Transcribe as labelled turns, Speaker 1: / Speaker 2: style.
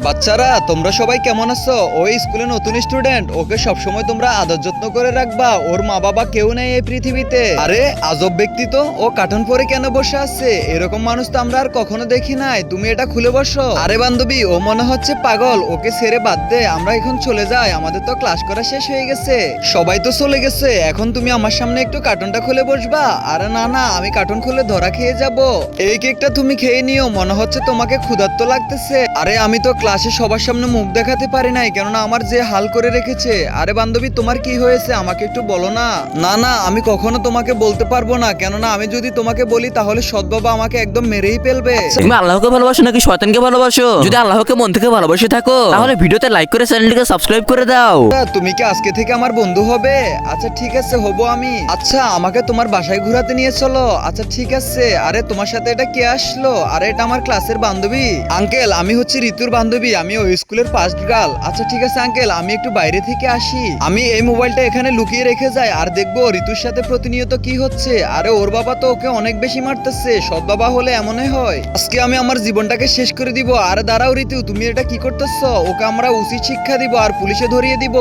Speaker 1: বাচ্চারা তোমরা সবাই কেমন আছো? ওই স্কুলে নতুন স্টুডেন্ট, ওকে সবসময় তোমরা আদর যত্ন করে রাখবা। ওর মা বাবা কেউ নেই এই পৃথিবীতে। আরে আজব ব্যক্তি তো, ও কার্টুন পরে কেন বসে আছে? এরকম মানুষ তো আমরা আর কখনো দেখি নাই। তুমি এটা খুলে বসো। আরে বান্ধবী, ও মনে হচ্ছে পাগল, ওকে ছেড়ে বাদ দে, আমরা এখন চলে যাই, আমাদের তো ক্লাস করা শেষ হয়ে গেছে। সবাই তো চলে গেছে, এখন তুমি আমার সামনে একটু কার্টুনটা খুলে বসবা? আরে না না, আমি কার্টুন খুলে ধরা খেয়ে যাব। এই কেকটা তুমি খেয়ে নিও, মনে হচ্ছে তোমাকে ক্ষুধার্ত লাগতেছে। আরে আমি তো ক্লাসে সবার সামনে মুখ দেখাতে পারি নাই, কেননা আমার যে হাল করে রেখেছে। আরে বান্ধবী, তোমার কি হয়েছে আমাকে একটু বলো না। না না, আমি কখনো তোমাকে বলতে পারবো না, কেননা আমি যদি তোমাকে বলি তাহলে সৎ বাবা আমাকে একদম মেরেই ফেলবে।
Speaker 2: তুমি আল্লাহকে ভালোবাসো নাকি শয়তানকে ভালোবাসো? যদি আল্লাহকে মন থেকে ভালোবাসে থাকো তাহলে ভিডিওতে লাইক করে চ্যানেলটিকে সাবস্ক্রাইব করে দাও।
Speaker 1: তুমি কি আজকে থেকে আমার বন্ধু হবে? আচ্ছা ঠিক আছে, হবো আমি। আচ্ছা আমাকে তোমার বাসায় ঘোরাতে নিয়ে চলো। আচ্ছা ঠিক আছে। আরে তোমার সাথে এটা কে আসলো? আরে এটা আমার ক্লাসের বান্ধবী। আঙ্কেল, আমি হচ্ছে ঋতুর বান্ধবী, আমি ওই স্কুলের ফার্স্ট গার্ল। আচ্ছা ঠিক আছে আঙ্কেল, আমি একটু বাইরে থেকে আসি। আমি এই মোবাইলটা এখানে লুকিয়ে রেখে যাই, আর দেখবো ঋতুর সাথে প্রতিনিয়ত কি হচ্ছে। আরে ওর বাবা তো ওকে অনেক বেশি মারতেছে, সৎ বাবা হলে এমনই হয়। আজকে আমি আমার জীবনটাকে শেষ করে দিব। আর দাঁড়াও ঋতু, তুমি এটা কি করতেছ? ওকে আমরা উচিত শিক্ষা দিব আর পুলিশে ধরিয়ে দিব।